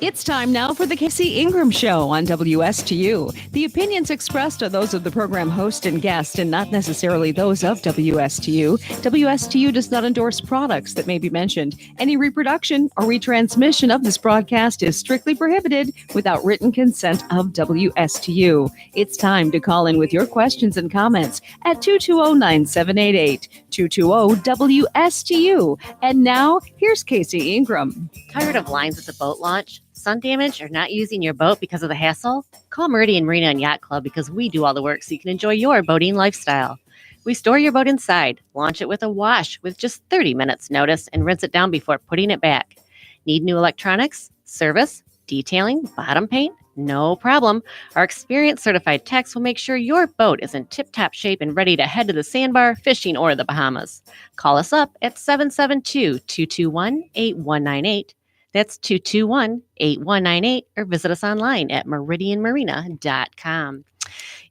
It's time now for the KC Ingram Show on WSTU. The opinions expressed are those of the program host and guest and not necessarily those of WSTU. WSTU does not endorse products that may be mentioned. Any reproduction or retransmission of this broadcast is strictly prohibited without written consent of WSTU. It's time to call in with your questions and comments at 220-9788, 220-WSTU. And now, here's KC Ingram. Tired of lines at the boat launch? Sun damage or not using your boat because of the hassle? Call Meridian Marina and Yacht Club because we do all the work so you can enjoy your boating lifestyle. We store your boat inside, launch it with a wash with just 30 minutes notice, and rinse it down before putting it back. Need new electronics, service, detailing, bottom paint? No problem. Our experienced certified techs will make sure your boat is in tip-top shape and ready to head to the sandbar, fishing, or the Bahamas. Call us up at 772-221-8198. That's 221-8198, or visit us online at meridianmarina.com.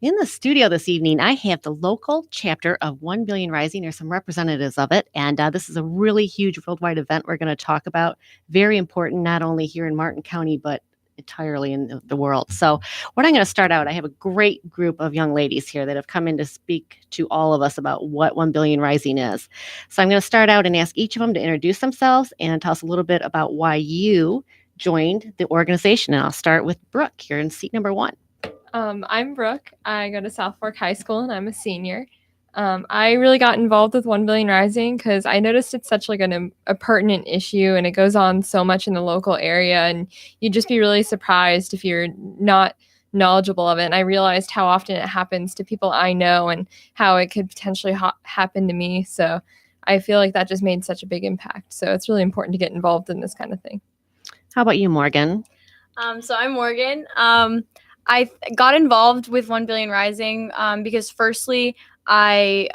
In the studio this evening, I have the local chapter of 1 Billion Rising, or some representatives of it, and this is a really huge worldwide event we're going to talk about. Very important, not only here in Martin County, but entirely in the world. So what I'm going to start out, I have a great group of young ladies here that have come in to speak to all of us about what 1 Billion Rising is. So I'm going to start out and ask each of them to introduce themselves and tell us a little bit about why you joined the organization. And I'll start with Brooke here in seat number 1. I'm Brooke. I go to South Fork High School and I'm a senior. I really got involved with 1 Billion Rising because I noticed it's such like a pertinent issue, and it goes on so much in the local area, and you'd just be really surprised if you're not knowledgeable of it. And I realized how often it happens to people I know and how it could potentially happen to me. So I feel like that just made such a big impact. So it's really important to get involved in this kind of thing. How about you, Morgan? So I'm Morgan. I got involved with 1 Billion Rising because firstly, I,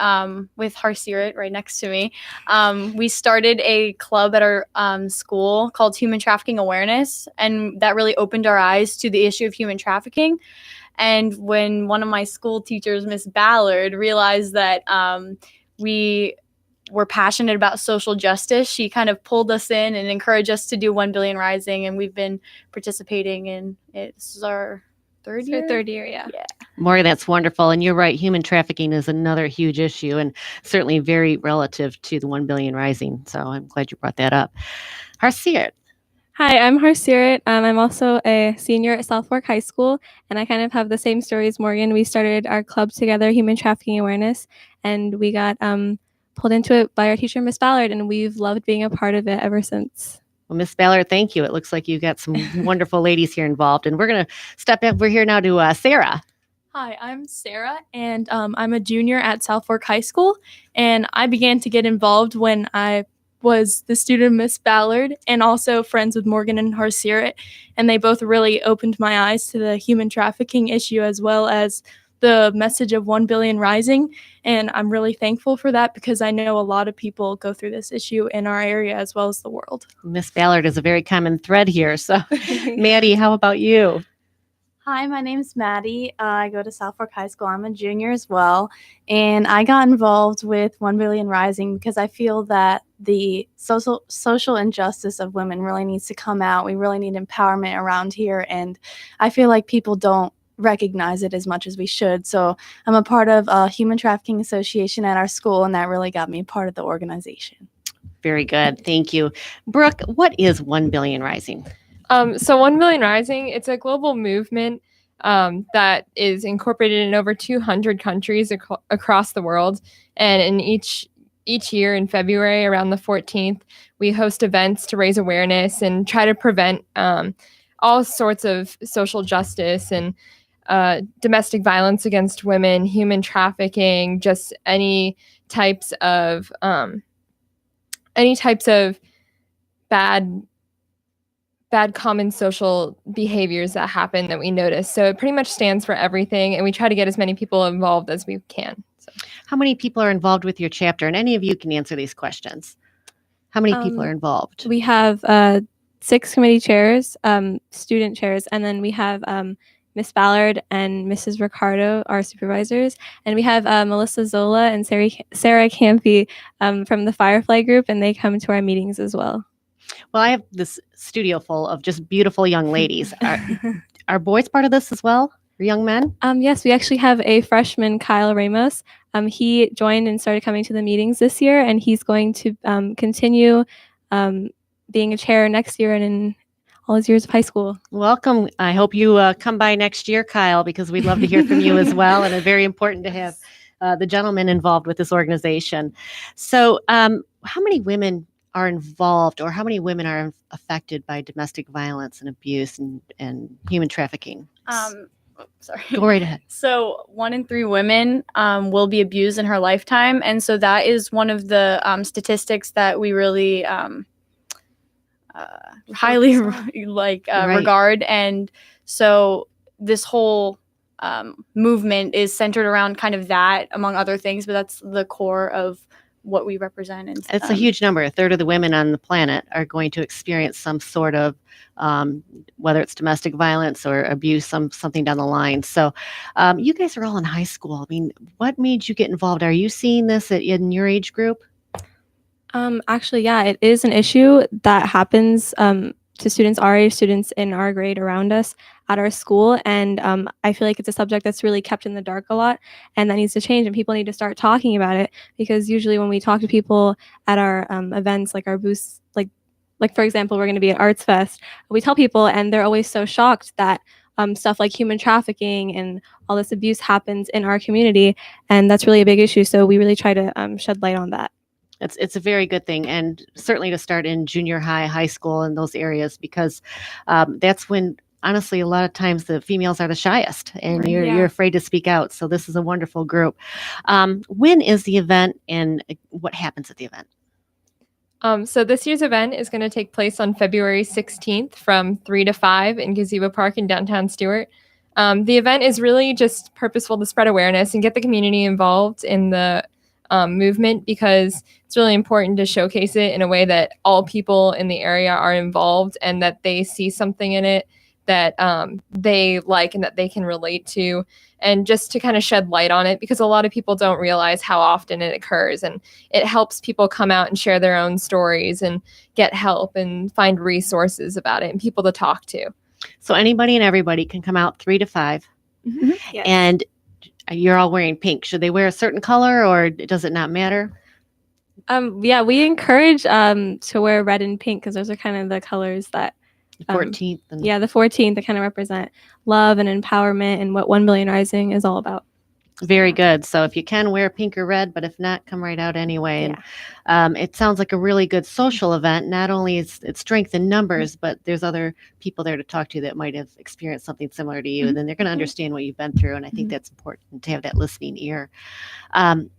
with Harsirat right next to me, we started a club at our school called Human Trafficking Awareness, and that really opened our eyes to the issue of human trafficking. And when one of my school teachers, Miss Ballard, realized that we were passionate about social justice, she kind of pulled us in and encouraged us to do 1 Billion Rising, and we've been participating in it. This is our third year, yeah. Morgan, that's wonderful. And you're right, human trafficking is another huge issue and certainly very relative to the 1 Billion Rising. So I'm glad you brought that up. Harsirat. Hi, I'm Harsirat. I'm also a senior at South Fork High School, and I kind of have the same story as Morgan. We started our club together, Human Trafficking Awareness, and we got pulled into it by our teacher, Miss Ballard, and we've loved being a part of it ever since. Well, Miss Ballard, thank you. It looks like you've got some wonderful ladies here involved. And we're going to step over here now to Sarah. Hi, I'm Sarah, and I'm a junior at South Fork High School. And I began to get involved when I was the student of Miss Ballard and also friends with Morgan and Harsirat. And they both really opened my eyes to the human trafficking issue as well as the message of 1 Billion Rising. And I'm really thankful for that because I know a lot of people go through this issue in our area as well as the world. Miss Ballard is a very common thread here. So, Maddie, how about you? Hi, my name's Maddie. I go to South Fork High School. I'm a junior as well. And I got involved with 1 Billion Rising because I feel that the social injustice of women really needs to come out. We really need empowerment around here. And I feel like people don't recognize it as much as we should. So I'm a part of a Human Trafficking Association at our school, and that really got me part of the organization. Very good. Thank you. Brooke, what is 1 Billion Rising? So 1 Billion Rising, it's a global movement that is incorporated in over 200 countries across the world. And in each year in February, around the 14th, we host events to raise awareness and try to prevent all sorts of social justice and domestic violence against women, human trafficking, just any types of bad common social behaviors that happen that we notice. So it pretty much stands for everything, and we try to get as many people involved as we can. So. How many people are involved with your chapter? And any of you can answer these questions. How many people are involved? We have 6 committee chairs, student chairs, and then we have Miss Ballard and Mrs. Ricardo, our supervisors, and we have Melissa Zola and Sarah Campy from the Firefly group, and they come to our meetings as well. Well, I have this studio full of just beautiful young ladies. Are boys part of this as well? Or young men? Yes, we actually have a freshman, Kyle Ramos. He joined and started coming to the meetings this year, and he's going to continue being a chair next year and in all his years of high school. Welcome. I hope you come by next year, Kyle, because we'd love to hear from you as well. And it's very important to have the gentlemen involved with this organization. So how many women are involved, or how many women are affected by domestic violence and abuse and human trafficking? Sorry. Go right ahead. So 1 in 3 women will be abused in her lifetime. And so that is one of the statistics that we really highly regard. And so this whole movement is centered around kind of that, among other things, but that's the core of what we represent. And it's a huge number. A third of the women on the planet are going to experience some sort of, whether it's domestic violence or abuse, something down the line. So you guys are all in high school. I mean, what made you get involved? Are you seeing this in your age group? Actually, yeah, it is an issue that happens to students our age, students in our grade around us at our school. And I feel like it's a subject that's really kept in the dark a lot, and that needs to change, and people need to start talking about it, because usually when we talk to people at our events, like our booths, like for example, we're going to be at Arts Fest, we tell people, and they're always so shocked that stuff like human trafficking and all this abuse happens in our community, and that's really a big issue. So we really try to shed light on that. It's a very good thing, and certainly to start in junior high, high school, in those areas, because that's when, honestly, a lot of times the females are the shyest, and you're afraid to speak out. So this is a wonderful group. When is the event, and what happens at the event? So this year's event is going to take place on February 16th from 3 to 5 in Gazebo Park in downtown Stewart. The event is really just purposeful to spread awareness and get the community involved in the movement, because it's really important to showcase it in a way that all people in the area are involved, and that they see something in it that they like and that they can relate to, and just to kind of shed light on it, because a lot of people don't realize how often it occurs, and it helps people come out and share their own stories and get help and find resources about it and people to talk to. So anybody and everybody can come out 3 to 5. Mm-hmm. Yes. And you're all wearing pink. Should they wear a certain color, or does it not matter? Yeah, we encourage to wear red and pink, because those are kind of the colors that The 14th. the 14th, that kind of represent love and empowerment and what 1 Billion Rising is all about. Very good. So if you can, wear pink or red, but if not, come right out anyway. And it sounds like a really good social event. Not only is it strength in numbers, but there's other people there to talk to that might have experienced something similar to you. And then they're going to understand what you've been through. And I think that's important, to have that listening ear.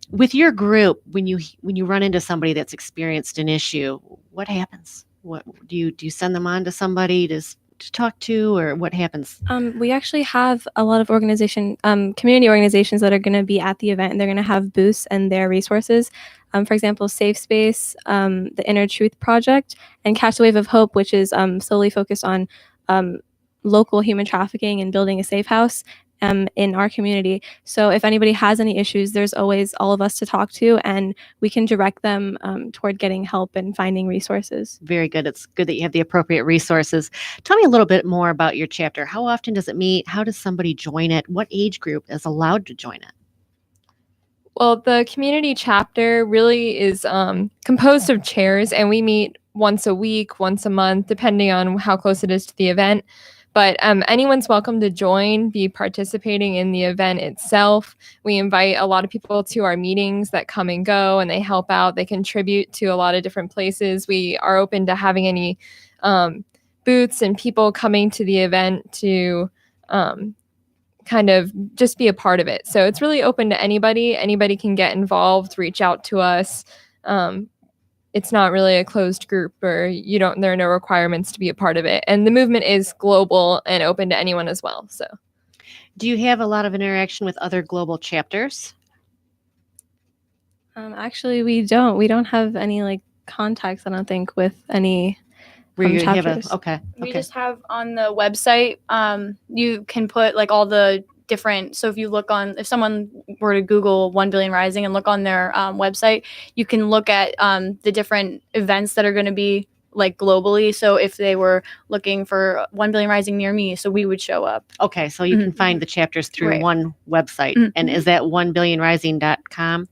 With your group, when you run into somebody that's experienced an issue, what happens? What do you send them on to somebody to talk to, or what happens? We actually have a lot of community organizations that are going to be at the event, and they're going to have booths and their resources. For example, Safe Space, the Inner Truth Project, and Catch the Wave of Hope, which is solely focused on local human trafficking and building a safe house in our community. So if anybody has any issues, there's always all of us to talk to, and we can direct them toward getting help and finding resources. Very good. It's good that you have the appropriate resources. Tell me a little bit more about your chapter. How often does it meet? How does somebody join it? What age group is allowed to join it? Well, the community chapter really is composed of chairs, and we meet once a week, once a month, depending on how close it is to the event. But anyone's welcome to join, be participating in the event itself. We invite a lot of people to our meetings that come and go, and they help out. They contribute to a lot of different places. We are open to having any booths and people coming to the event to kind of just be a part of it. So it's really open to anybody. Anybody can get involved, reach out to us. It's not really a closed group, or there are no requirements to be a part of it. And the movement is global and open to anyone as well. So, do you have a lot of interaction with other global chapters? Actually, we don't. We don't have any contacts, I don't think, with any chapters. We just have on the website, you can put all the different, so if someone were to Google 1 Billion Rising and look on their website, you can look at the different events that are going to be like globally. So if they were looking for 1 Billion Rising near me, so we would show up. Okay, so you can find the chapters through Right. one website. And is that 1billionrising.com?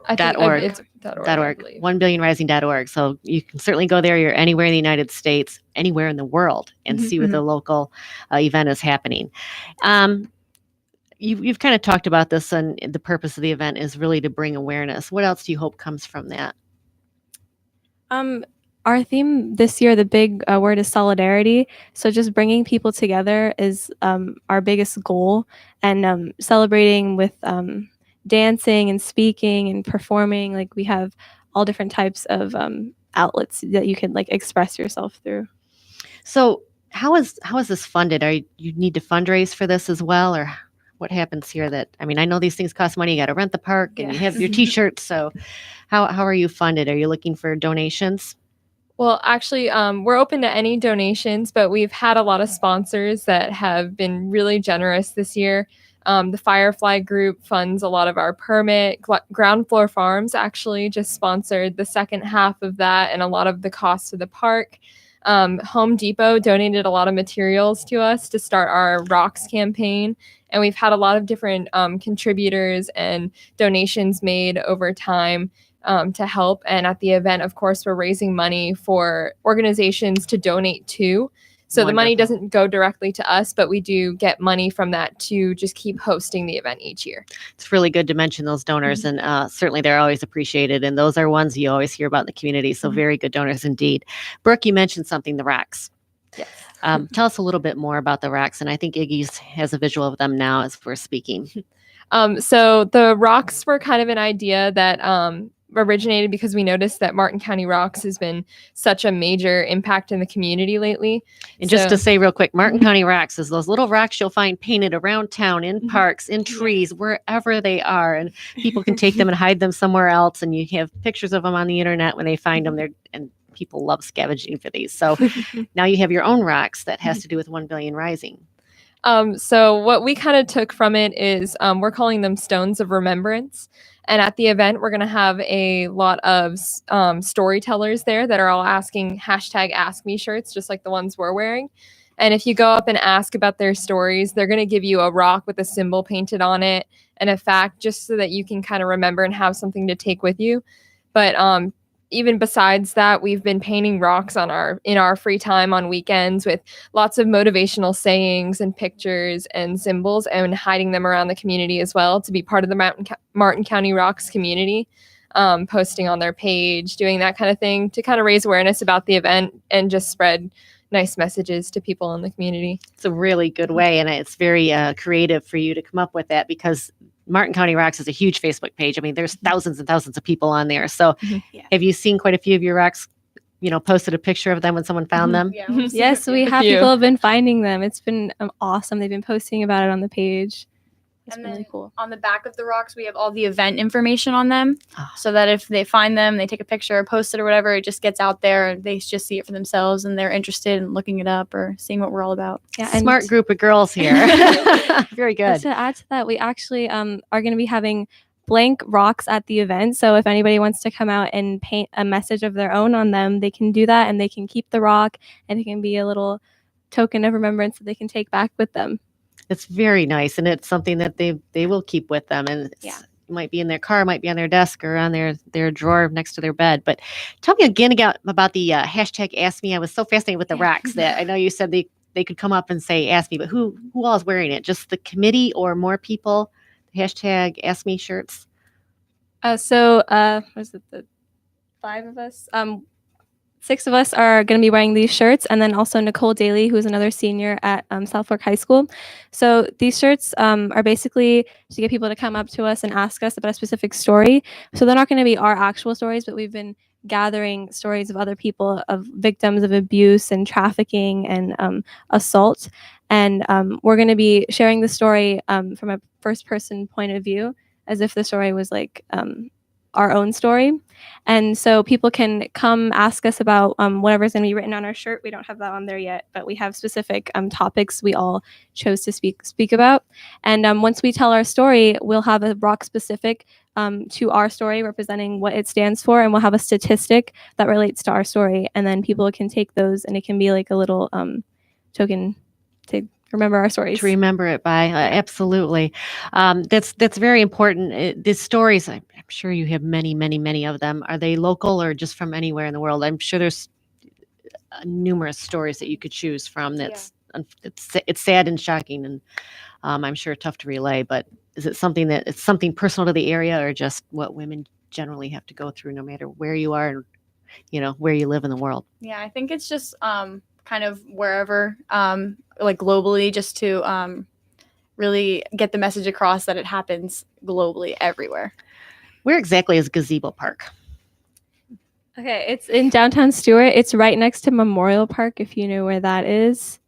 I think .org. it's .org. I .org. believe. 1billionrising.org. So you can certainly go there. You're anywhere in the United States, anywhere in the world, and see what the local event is happening. You've kind of talked about this, and the purpose of the event is really to bring awareness. What else do you hope comes from that? Our theme this year, the big word is solidarity. So just bringing people together is our biggest goal, and celebrating with dancing and speaking and performing. Like, we have all different types of outlets that you can like express yourself through. So how is this funded? You need to fundraise for this as well, or what happens here? I know these things cost money. You got to rent the park, and you have your T-shirts. So how are you funded? Are you looking for donations? Well, actually, we're open to any donations, but we've had a lot of sponsors that have been really generous this year. The Firefly Group funds a lot of our permit. Ground Floor Farms actually just sponsored the second half of that and a lot of the costs of the park. Home Depot donated a lot of materials to us to start our Rocks campaign. And we've had a lot of different contributors and donations made over time to help. And at the event, of course, we're raising money for organizations to donate to. So the money doesn't go directly to us, but we do get money from that to just keep hosting the event each year. It's really good to mention those donors, and certainly they're always appreciated. And those are ones you always hear about in the community. So very good donors indeed. Brooke, you mentioned something, the Rocks. Yes. Tell us a little bit more about the Rocks. And I think Iggy's has a visual of them now as we're speaking. So the Rocks were kind of an idea that originated because we noticed that Martin County Rocks has been such a major impact in the community lately. And just to say real quick, Martin County Rocks is those little rocks you'll find painted around town, in parks, in trees, wherever they are. And people can take them and hide them somewhere else. And you have pictures of them on the internet when they find them. And people love scavenging for these. So now you have your own rocks that has to do with 1 Billion Rising. So what we kind of took from it is we're calling them Stones of Remembrance. And at the event, we're going to have a lot of storytellers there that are all asking #AskMe shirts, just like the ones we're wearing. And if you go up and ask about their stories, they're going to give you a rock with a symbol painted on it and a fact, just so that you can kind of remember and have something to take with you. But even besides that, we've been painting rocks in our free time on weekends with lots of motivational sayings and pictures and symbols, and hiding them around the community as well to be part of the Martin County Rocks community, posting on their page, doing that kind of thing to kind of raise awareness about the event and just spread nice messages to people in the community. It's a really good way, and it's very creative for you to come up with that, because Martin County Rocks is a huge Facebook page. I mean, there's thousands and thousands of people on there. So have you seen quite a few of your rocks, posted a picture of them when someone found them? Yeah. Yes, we have. People have been finding them. It's been awesome. They've been posting about it on the page. It's And really then cool. on the back of the rocks, we have all the event information on them, so that if they find them, they take a picture or post it or whatever, it just gets out there and they just see it for themselves and they're interested in looking it up or seeing what we're all about. Yeah, Smart group of girls here. Very good. Just to add to that, we actually are going to be having blank rocks at the event. So if anybody wants to come out and paint a message of their own on them, they can do that, and they can keep the rock, and it can be a little token of remembrance that they can take back with them. It's very nice, and it's something that they will keep with them, and it might be in their car, might be on their desk or on their drawer next to their bed. But tell me again about the #AskMe. I was so fascinated with the rocks that I know you said they could come up and say "Ask Me," but who all is wearing it? Just the committee or more people? #AskMe shirts. Was it the 5 of us? 6 of us are going to be wearing these shirts, and then also Nicole Daly, who's another senior at South Fork High School. So these shirts are basically to get people to come up to us and ask us about a specific story. So they're not going to be our actual stories, but we've been gathering stories of other people, of victims of abuse and trafficking and assault. And we're going to be sharing the story from a first-person point of view, as if the story was like our own story. And so people can come ask us about whatever's going to be written on our shirt. We don't have that on there yet, but we have specific topics we all chose to speak about. And once we tell our story, we'll have a rock specific to our story, representing what it stands for, and we'll have a statistic that relates to our story, and then people can take those, and it can be like a little token to remember our stories. To remember it by, absolutely. That's very important. These stories, I'm sure you have many, many, many of them. Are they local or just from anywhere in the world? I'm sure there's numerous stories that you could choose from. It's sad and shocking, and I'm sure tough to relay. But is it something that it's something personal to the area, or just what women generally have to go through, no matter where you are, and where you live in the world? Yeah, I think it's just kind of wherever, like globally, just to really get the message across that it happens globally everywhere. Where exactly is Gazebo Park? Okay, it's in downtown Stewart. It's right next to Memorial Park, if you know where that is.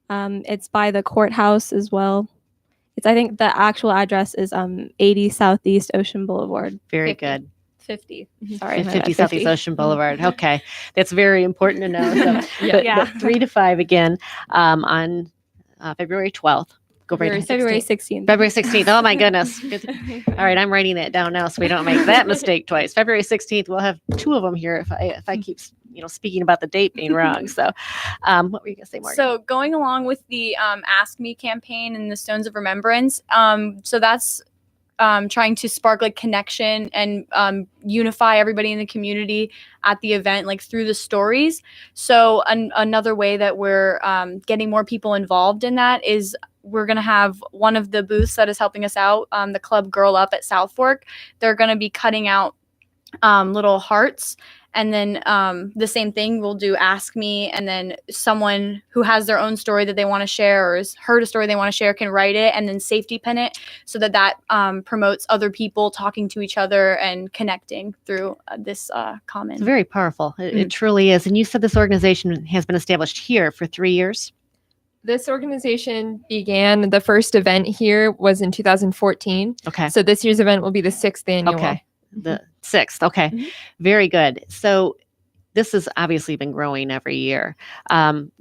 It's by the courthouse as well. I think the actual address is 80 Southeast Ocean Boulevard. Very 50. good. 50. Sorry, my 50 bad, Southeast Ocean Boulevard. Okay, that's very important to know. So, Yeah. 3 to 5 again on February 12th. Go right ahead. February 16th. February 16th. Oh my goodness. Good. All right, I'm writing that down now so we don't make that mistake twice. February 16th. We'll have 2 of them here if I keep speaking about the date being wrong. So, what were you gonna say, Morgan? So going along with the Ask Me campaign and the Stones of Remembrance, so that's trying to spark like connection and unify everybody in the community at the event, like through the stories. So another way that we're getting more people involved in that is we're going to have one of the booths that is helping us out, the Club Girl Up at South Fork. They're going to be cutting out little hearts. And then the same thing, we'll do Ask Me, and then someone who has their own story that they want to share or has heard a story they want to share can write it and then safety pin it so that promotes other people talking to each other and connecting through this common. It's very powerful. It truly is. And you said this organization has been established here for 3 years? This organization began, the first event here was in 2014. Okay. So this year's event will be the 6th annual. Okay. The 6th. Okay. Mhm. Very good. So this has obviously been growing every year.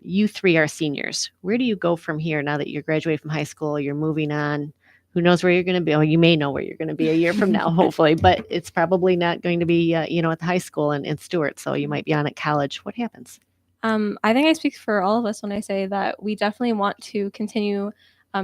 You 3 are seniors. Where do you go from here now that you're graduating from high school? You're moving on. Who knows where you're going to be? Well, you may know where you're going to be a year from now, hopefully, but it's probably not going to be, at the high school in Stewart. So you might be on at college. What happens? I think I speak for all of us when I say that we definitely want to continue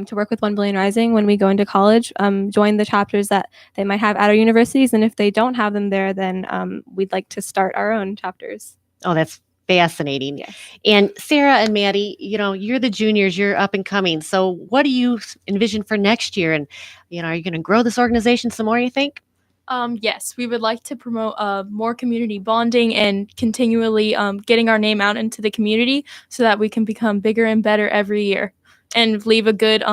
to work with 1 Billion Rising when we go into college, join the chapters that they might have at our universities. And if they don't have them there, then we'd like to start our own chapters. Oh, that's fascinating. Yes. And Sarah and Maddie, you're the juniors, you're up and coming. So what do you envision for next year? And, are you going to grow this organization some more, you think? Yes, we would like to promote more community bonding and continually getting our name out into the community so that we can become bigger and better every year and leave a good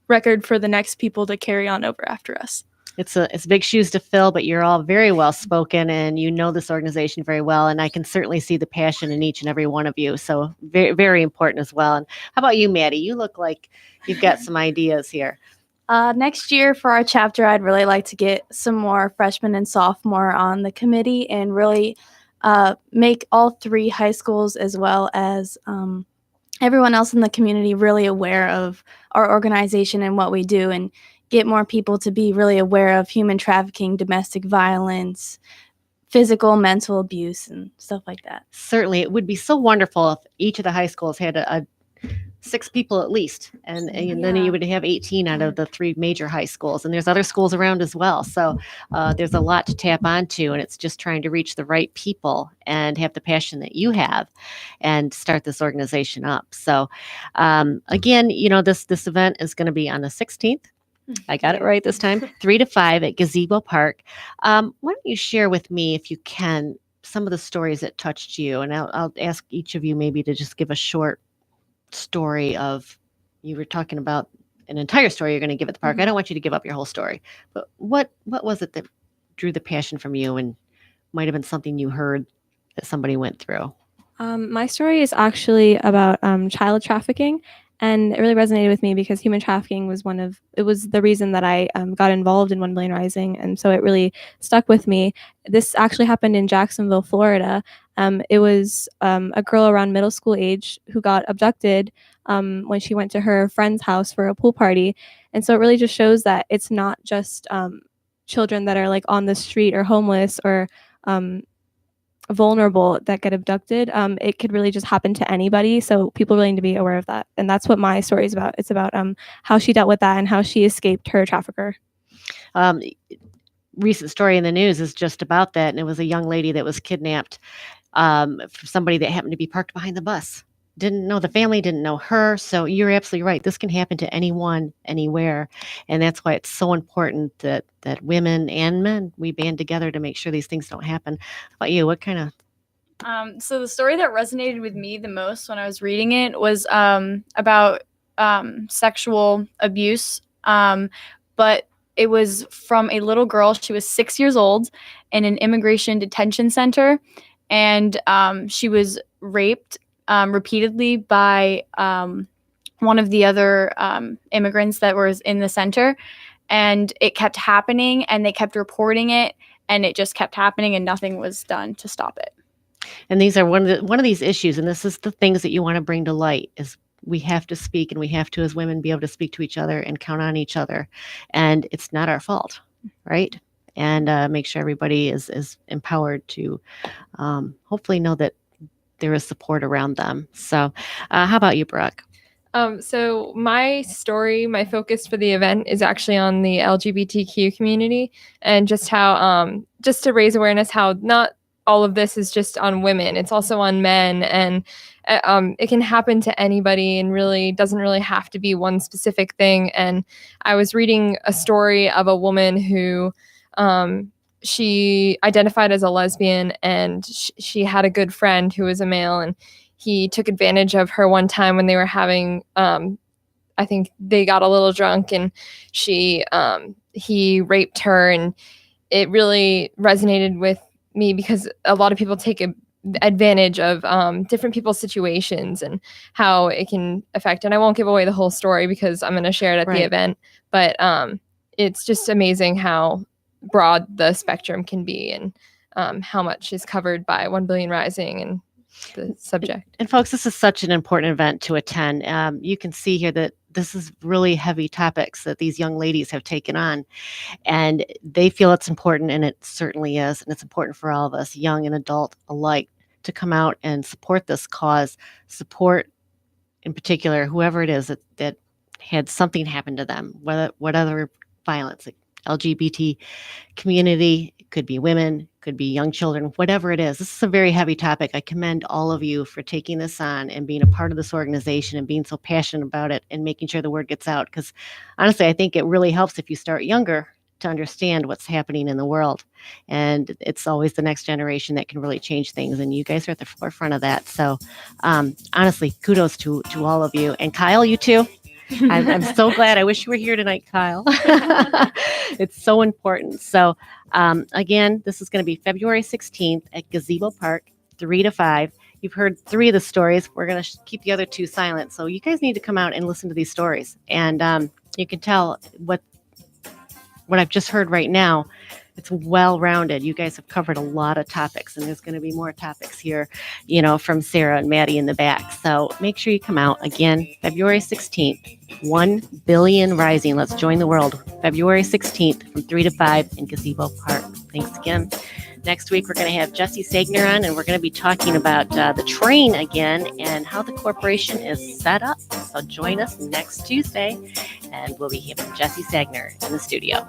record for the next people to carry on over after us. It's big shoes to fill, but you're all very well spoken and you know this organization very well. And I can certainly see the passion in each and every one of you. So very, very important as well. And how about you, Maddie? You look like you've got some ideas here. Next year for our chapter, I'd really like to get some more freshmen and sophomore on the committee and really make all 3 high schools as well as everyone else in the community really aware of our organization and what we do, and get more people to be really aware of human trafficking, domestic violence, physical, mental abuse, and stuff like that. Certainly. It would be so wonderful if each of the high schools had a 6 people at least, and then you would have 18 out of the 3 major high schools, and there's other schools around as well. So there's a lot to tap onto, and it's just trying to reach the right people and have the passion that you have and start this organization up. So again, this event is going to be on the 16th. I got it right this time, 3 to 5 at Gazebo Park. Why don't you share with me, if you can, some of the stories that touched you, and I'll ask each of you maybe to just give a short story of, you were talking about an entire story you're going to give at the park. Mm-hmm. I don't want you to give up your whole story, but what was it that drew the passion from you and might have been something you heard that somebody went through? My story is actually about child trafficking, and it really resonated with me because human trafficking was the reason that I got involved in 1 Billion Rising, and so it really stuck with me. This actually happened in Jacksonville, Florida. It was a girl around middle school age who got abducted when she went to her friend's house for a pool party, and so it really just shows that it's not just children that are like on the street or homeless or vulnerable that get abducted, it could really just happen to anybody. So people really need to be aware of that. And that's what my story is about. It's about how she dealt with that and how she escaped her trafficker. Recent story in the news is just about that. And it was a young lady that was kidnapped from somebody that happened to be parked behind the bus. Didn't know the family, didn't know her. So you're absolutely right. This can happen to anyone, anywhere. And that's why it's so important that women and men, we band together to make sure these things don't happen. How about you? What kind of... So the story that resonated with me the most when I was reading it was about sexual abuse. But it was from a little girl. She was 6 years old in an immigration detention center. And she was raped repeatedly by one of the other immigrants that was in the center. And it kept happening, and they kept reporting it, and it just kept happening, and nothing was done to stop it. And these are one of these issues, and this is the things that you want to bring to light, is we have to speak, and we have to, as women, be able to speak to each other and count on each other. And it's not our fault, right? And make sure everybody is empowered to hopefully know that there is support around them. So how about you, Brooke? So my story, my focus for the event is actually on the LGBTQ community, and just how, just to raise awareness how not all of this is just on women. It's also on men, and it can happen to anybody, and really doesn't really have to be one specific thing. And I was reading a story of a woman who she identified as a lesbian, and she had a good friend who was a male, and he took advantage of her one time when they were having, I think they got a little drunk, and he raped her. And it really resonated with me because a lot of people take advantage of different people's situations and how it can affect. And I won't give away the whole story because I'm going to share it at the event. But it's just amazing how broad the spectrum can be, and how much is covered by 1 Billion Rising and the subject. And folks, this is such an important event to attend. You can see here that this is really heavy topics that these young ladies have taken on, and they feel it's important, and it certainly is. And it's important for all of us, young and adult alike, to come out and support this cause, support in particular whoever it is that had something happen to them, whatever violence, like LGBT community, it could be women, could be young children, whatever it is. This is a very heavy topic. I commend all of you for taking this on and being a part of this organization and being so passionate about it and making sure the word gets out. Because honestly, I think it really helps if you start younger to understand what's happening in the world. And it's always the next generation that can really change things. And you guys are at the forefront of that. So honestly, kudos to all of you. And Kyle, you too. I'm so glad. I wish you were here tonight, Kyle. It's so important. So again, this is going to be February 16th at Gazebo Park, 3 to 5. You've heard 3 of the stories. We're going to keep the other 2 silent. So you guys need to come out and listen to these stories. And you can tell what I've just heard right now. It's well-rounded. You guys have covered a lot of topics, and there's going to be more topics here, from Sarah and Maddie in the back. So make sure you come out. Again, February 16th, 1 Billion Rising. Let's join the world. February 16th from 3 to 5 in Gazebo Park. Thanks again. Next week, we're going to have Jesse Sagner on, and we're going to be talking about the train again and how the corporation is set up. So join us next Tuesday, and we'll be having Jesse Sagner in the studio.